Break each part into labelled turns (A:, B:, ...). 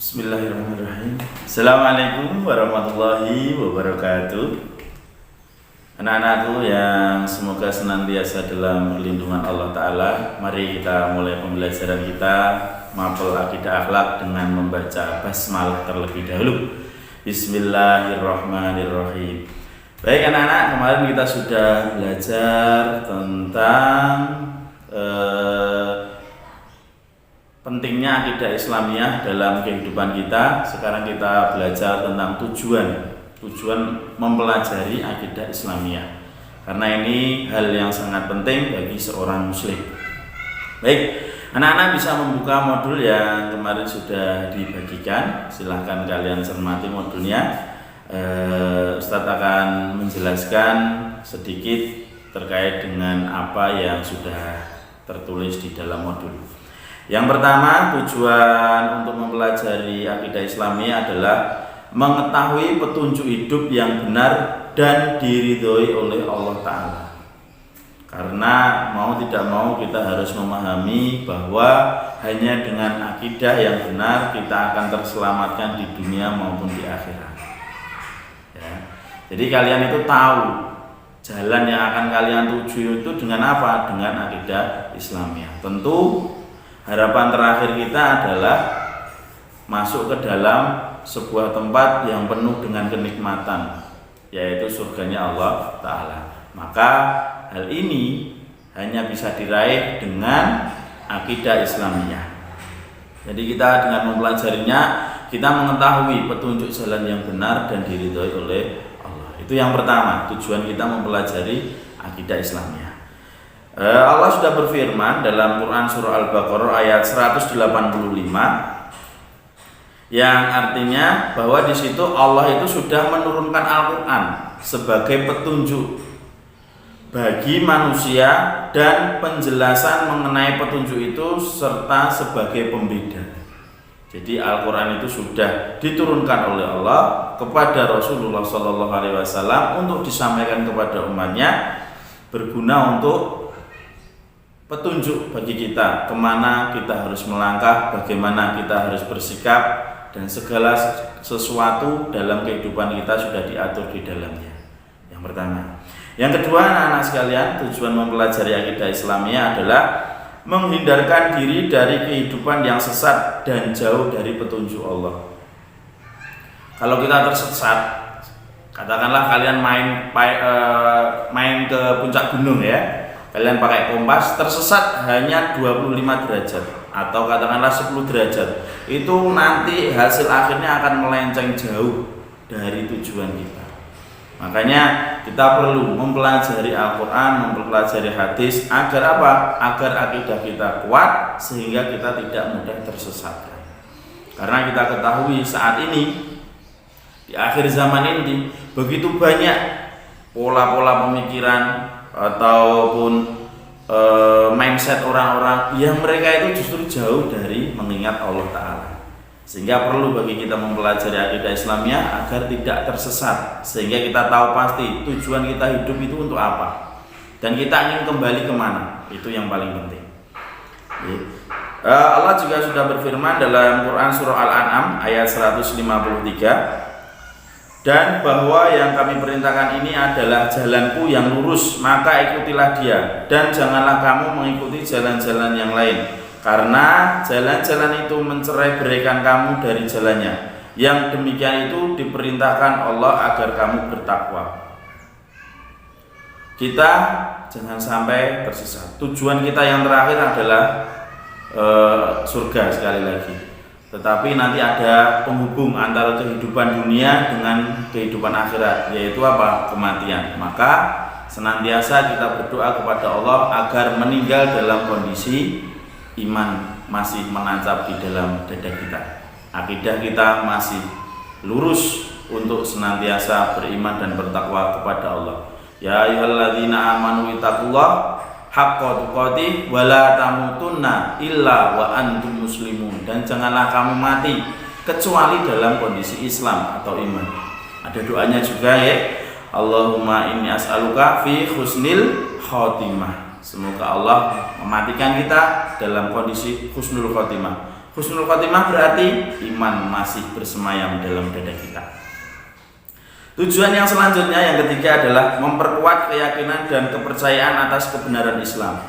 A: Bismillahirrahmanirrahim. Assalamualaikum warahmatullahi wabarakatuh. Anak-anakku yang semoga senantiasa dalam perlindungan Allah Ta'ala, mari kita mulai pembelajaran kita mapel akidah akhlak dengan membaca basmalah terlebih dahulu. Bismillahirrahmanirrahim. Baik anak-anak, kemarin kita sudah belajar tentang pentingnya akidah Islamiyah dalam kehidupan kita. Sekarang kita belajar tentang tujuan mempelajari akidah Islamiyah, karena ini hal yang sangat penting bagi seorang muslim. Baik, anak-anak bisa membuka modul yang kemarin sudah dibagikan. Silahkan kalian cermati modulnya. Ustadz akan menjelaskan sedikit terkait dengan apa yang sudah tertulis di dalam modul. Yang pertama, tujuan untuk mempelajari akidah Islamiyah adalah mengetahui petunjuk hidup yang benar dan diridhoi oleh Allah Ta'ala. Karena mau tidak mau kita harus memahami bahwa hanya dengan akidah yang benar kita akan terselamatkan di dunia maupun di akhirat. Ya. Jadi kalian itu tahu jalan yang akan kalian tuju itu dengan apa? Dengan akidah Islamiyah. Tentu harapan terakhir kita adalah masuk ke dalam sebuah tempat yang penuh dengan kenikmatan, yaitu surganya Allah Ta'ala. Maka hal ini hanya bisa diraih dengan akidah Islamiyah. Jadi kita dengan mempelajarinya, kita mengetahui petunjuk jalan yang benar dan diridhoi oleh Allah. Itu yang pertama, tujuan kita mempelajari akidah Islamiyah. Allah sudah berfirman dalam Quran surah Al-Baqarah ayat 185 yang artinya bahwa di situ Allah itu sudah menurunkan Al-Quran sebagai petunjuk bagi manusia dan penjelasan mengenai petunjuk itu serta sebagai pembeda. Jadi Al-Quran itu sudah diturunkan oleh Allah kepada Rasulullah SAW untuk disampaikan kepada umatnya, berguna untuk petunjuk bagi kita kemana kita harus melangkah, bagaimana kita harus bersikap, dan segala sesuatu dalam kehidupan kita sudah diatur di dalamnya. Yang pertama. Yang kedua, anak-anak sekalian, tujuan mempelajari akidah Islamiyah adalah menghindarkan diri dari kehidupan yang sesat dan jauh dari petunjuk Allah. Kalau kita tersesat, katakanlah kalian main ke puncak gunung ya, kalian pakai kompas, tersesat hanya 25 derajat atau katakanlah 10 derajat, itu nanti hasil akhirnya akan melenceng jauh dari tujuan kita. Makanya kita perlu mempelajari Al-Quran, mempelajari hadis, agar apa? Agar akidah kita kuat sehingga kita tidak mudah tersesatkan. Karena kita ketahui saat ini di akhir zaman ini begitu banyak pola-pola pemikiran ataupun mindset orang-orang yang mereka itu justru jauh dari mengingat Allah Ta'ala. Sehingga perlu bagi kita mempelajari akidah Islamiyah agar tidak tersesat, sehingga kita tahu pasti tujuan kita hidup itu untuk apa dan kita ingin kembali kemana. Itu yang paling penting. Allah juga sudah berfirman dalam Quran surah Al-An'am ayat 153, dan bahwa yang kami perintahkan ini adalah jalanku yang lurus, maka ikutilah dia, dan janganlah kamu mengikuti jalan-jalan yang lain, karena jalan-jalan itu mencerai-beraikan kamu dari jalannya. Yang demikian itu diperintahkan Allah agar kamu bertakwa. Kita jangan sampai tersesat. Tujuan kita yang terakhir adalah surga sekali lagi. Tetapi nanti ada penghubung antara kehidupan dunia dengan kehidupan akhirat, yaitu apa? Kematian. Maka senantiasa kita berdoa kepada Allah agar meninggal dalam kondisi iman masih menancap di dalam dada kita, akidah kita masih lurus untuk senantiasa beriman dan bertakwa kepada Allah. Ya ayyuhalladzina amanu ittaqullah haqqa tuqatih wa la tamutunna illa wa antum muslimun, dan janganlah kamu mati kecuali dalam kondisi Islam atau iman. Ada doanya juga ya, Allahumma inni as'aluka fi husnil khotimah. Semoga Allah mematikan kita dalam kondisi husnul khotimah. Husnul khotimah berarti iman masih bersemayam dalam dada kita. Tujuan yang selanjutnya yang ketiga adalah memperkuat keyakinan dan kepercayaan atas kebenaran Islam.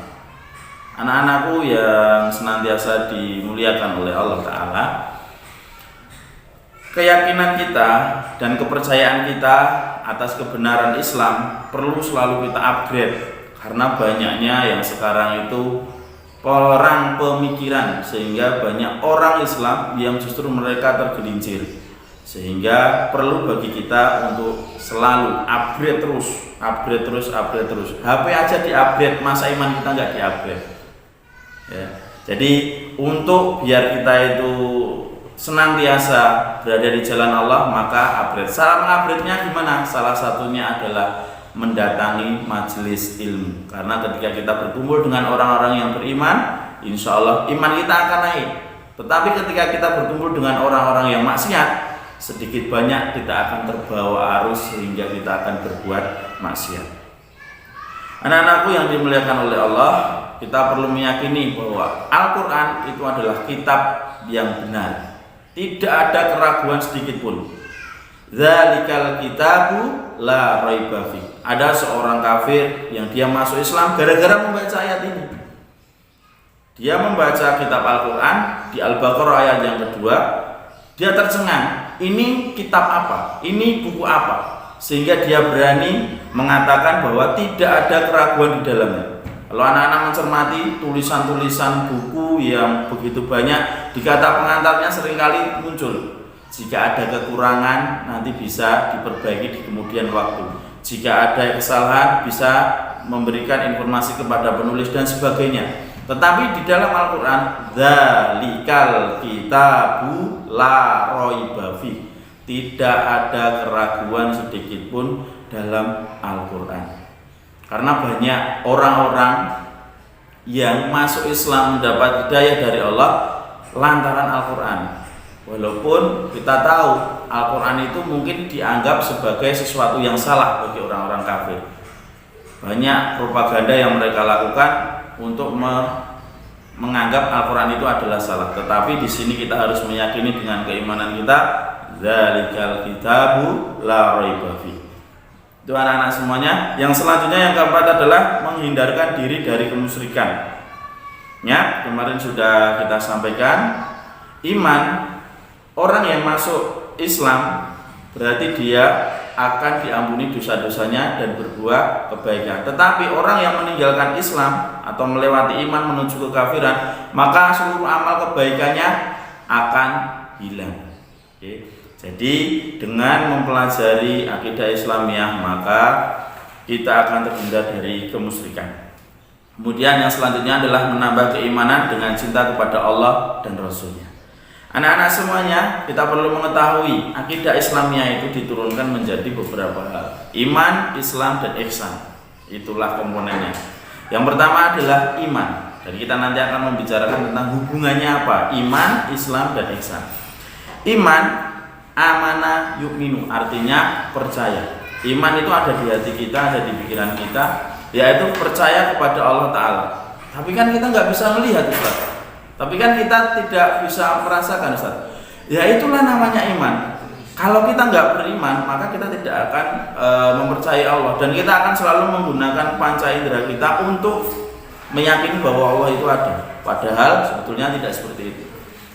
A: Anak-anakku yang senantiasa dimuliakan oleh Allah Ta'ala, keyakinan kita dan kepercayaan kita atas kebenaran Islam perlu selalu kita upgrade, karena banyaknya yang sekarang itu orang pemikiran, sehingga banyak orang Islam yang justru mereka tergelincir, sehingga perlu bagi kita untuk selalu upgrade terus. HP aja di-upgrade, masa iman kita nggak di-upgrade ya. Jadi untuk biar kita itu senantiasa berada di jalan Allah, maka upgrade. Cara mengupgrade-nya gimana? Salah satunya adalah mendatangi majelis ilmu. Karena ketika kita berkumpul dengan orang-orang yang beriman, insya Allah iman kita akan naik. Tetapi ketika kita berkumpul dengan orang-orang yang maksiat, sedikit banyak kita akan terbawa arus sehingga kita akan berbuat maksiat. Anak-anakku yang dimuliakan oleh Allah, kita perlu meyakini bahwa Al-Quran itu adalah kitab yang benar. Tidak ada keraguan sedikit pun. Dzalikal kitabu la raiba fi. Ada seorang kafir yang dia masuk Islam gara-gara membaca ayat ini. Dia membaca kitab Al-Quran di Al-Baqarah ayat yang kedua, dia tercengang. Ini kitab apa? Ini buku apa? Sehingga dia berani mengatakan bahwa tidak ada keraguan di dalamnya. Kalau anak-anak mencermati tulisan-tulisan buku yang begitu banyak, di kata pengantarnya seringkali muncul, jika ada kekurangan nanti bisa diperbaiki di kemudian waktu. Jika ada kesalahan bisa memberikan informasi kepada penulis dan sebagainya. Tetapi di dalam Al-Quran, dzalikal kitabu la raiba fi, tidak ada keraguan sedikit pun dalam Al-Quran. Karena banyak orang-orang yang masuk Islam mendapat hidayah dari Allah lantaran Al-Quran. Walaupun kita tahu Al-Quran itu mungkin dianggap sebagai sesuatu yang salah bagi orang-orang kafir. Banyak propaganda yang mereka lakukan untuk menganggap Al-Quran itu adalah salah. Tetapi di sini kita harus meyakini dengan keimanan kita, dzalikal kitabu la raiba fi. Itu anak-anak semuanya. Yang selanjutnya yang keempat adalah menghindarkan diri dari kemusyrikan. Ya, kemarin sudah kita sampaikan, iman orang yang masuk Islam berarti dia akan diampuni dosa-dosanya dan berbuat kebaikan. Tetapi orang yang meninggalkan Islam atau melewati iman menuju kekafiran, maka seluruh amal kebaikannya akan hilang. Oke. Jadi dengan mempelajari akidah Islamiyah, maka kita akan terhindar dari kemusyrikan. Kemudian yang selanjutnya adalah menambah keimanan dengan cinta kepada Allah dan Rasulnya. Anak-anak semuanya, kita perlu mengetahui akidah Islamiyah itu diturunkan menjadi beberapa hal: iman, Islam, dan ihsan. Itulah komponennya. Yang pertama adalah iman. Dan kita nanti akan membicarakan tentang hubungannya apa iman, Islam, dan ihsan. Iman, amana yu'minu, artinya percaya. Iman itu ada di hati kita, ada di pikiran kita, yaitu percaya kepada Allah Ta'ala. Tapi kan kita nggak bisa melihat, Ustaz. Tapi kan kita tidak bisa merasakan, Ustaz. Ya itulah namanya iman. Kalau kita nggak beriman, maka kita tidak akan mempercayai Allah, dan kita akan selalu menggunakan panca indera kita untuk meyakini bahwa Allah itu ada. Padahal sebetulnya tidak seperti itu.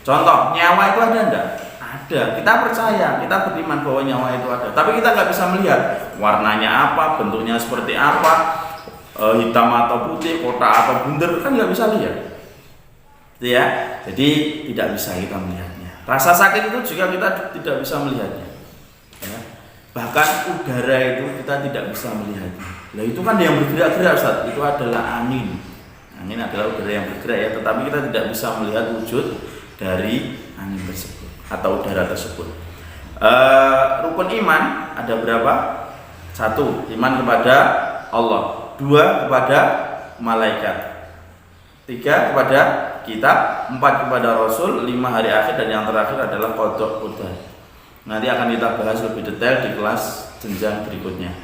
A: Contoh, nyawa itu ada enggak? Ada. Kita percaya, kita beriman bahwa nyawa itu ada. Tapi kita nggak bisa melihat warnanya apa, bentuknya seperti apa, hitam atau putih, kotak atau bunder, kan nggak bisa lihat. Ya, jadi tidak bisa kita melihatnya. Rasa sakit itu juga kita tidak bisa melihatnya. Ya. Bahkan udara itu kita tidak bisa melihatnya. Nah itu kan yang bergerak-gerak, Ustaz. Itu adalah angin. Angin adalah udara yang bergerak ya, tetapi kita tidak bisa melihat wujud dari angin tersebut atau udara tersebut. Rukun iman ada berapa? 1, iman kepada Allah. 2, kepada malaikat. 3, kepada kitab. 4, kepada Rasul. 5, hari akhir. Dan yang terakhir adalah qada qadar. Nanti akan kita bahas lebih detail di kelas jenjang berikutnya.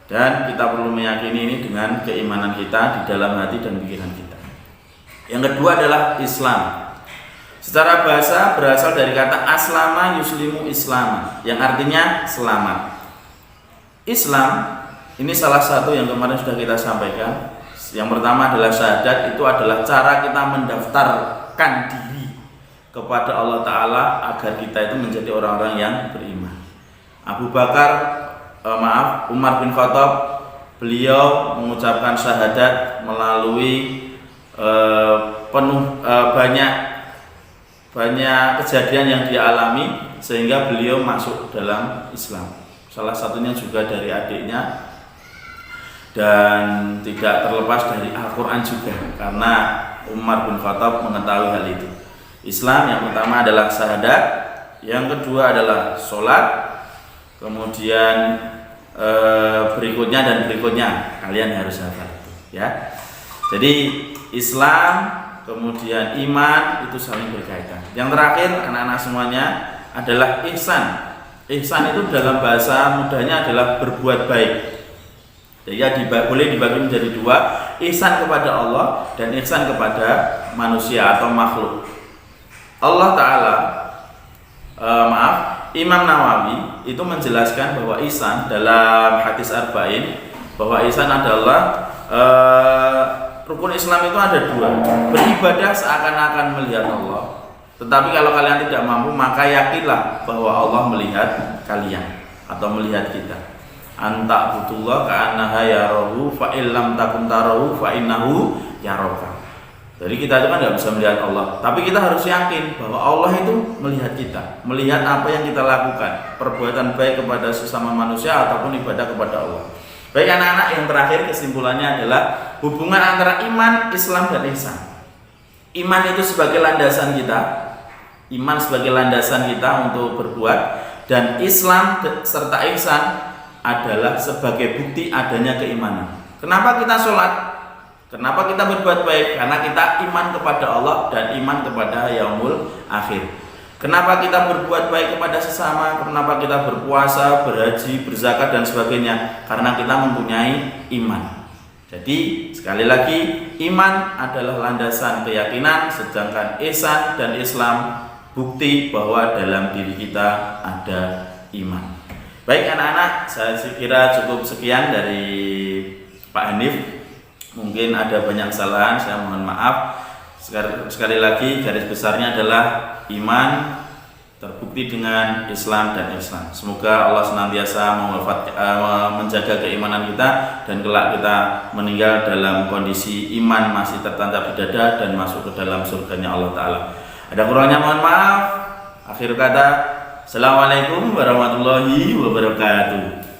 A: Dan kita perlu meyakini ini dengan keimanan kita di dalam hati dan pikiran kita. Yang kedua adalah Islam. Secara bahasa berasal dari kata aslama yuslimu islama, yang artinya selamat. Islam ini salah satu yang kemarin sudah kita sampaikan. Yang pertama adalah syahadat, itu adalah cara kita mendaftarkan diri kepada Allah Ta'ala agar kita itu menjadi orang-orang yang beriman. Umar bin Khattab, beliau mengucapkan syahadat melalui banyak kejadian yang dia alami sehingga beliau masuk dalam Islam. Salah satunya juga dari adiknya, dan tidak terlepas dari Al-Quran juga, karena Umar bin Khattab mengetahui hal itu. Islam yang pertama adalah syahadat, yang kedua adalah sholat, kemudian berikutnya dan berikutnya kalian harus hafal itu, ya. Jadi Islam kemudian iman itu saling berkaitan. Yang terakhir anak-anak semuanya adalah ihsan. Ihsan itu dalam bahasa mudahnya adalah berbuat baik. Jadi boleh dibagi menjadi dua, ihsan kepada Allah dan ihsan kepada manusia atau makhluk. Allah Ta'ala, Imam Nawawi itu menjelaskan bahwa ihsan dalam hadis arba'in, bahwa ihsan adalah rukun Islam itu ada dua. Beribadah seakan-akan melihat Allah, tetapi kalau kalian tidak mampu, maka yakinlah bahwa Allah melihat kalian atau melihat kita. Anta butullah ka'annaha yarahu fa illam takun tarahu fa innahu yaraka. Jadi kita itu kan tidak bisa melihat Allah, tapi kita harus yakin bahwa Allah itu melihat kita, melihat apa yang kita lakukan, perbuatan baik kepada sesama manusia ataupun ibadah kepada Allah. Baik anak-anak, yang terakhir kesimpulannya adalah hubungan antara iman, Islam, dan ihsan. Iman itu sebagai landasan kita, iman sebagai landasan kita untuk berbuat, dan Islam serta ihsan adalah sebagai bukti adanya keimanan. Kenapa kita sholat? Kenapa kita berbuat baik? Karena kita iman kepada Allah dan iman kepada yaumul akhir. Kenapa kita berbuat baik kepada sesama? Kenapa kita berpuasa, berhaji, berzakat dan sebagainya? Karena kita mempunyai iman. Jadi sekali lagi, iman adalah landasan keyakinan, sedangkan ihsan dan Islam bukti bahwa dalam diri kita ada iman. Baik anak-anak, saya kira cukup sekian dari Pak Hanif. Mungkin ada banyak kesalahan, saya mohon maaf. Sekali lagi, garis besarnya adalah iman terbukti dengan Islam dan ihsan. Semoga Allah senantiasa menjaga keimanan kita dan kelak kita meninggal dalam kondisi iman masih tertancap di dada dan masuk ke dalam surganya Allah Ta'ala. Ada kurangnya mohon maaf. Akhir kata, Assalamualaikum warahmatullahi wabarakatuh.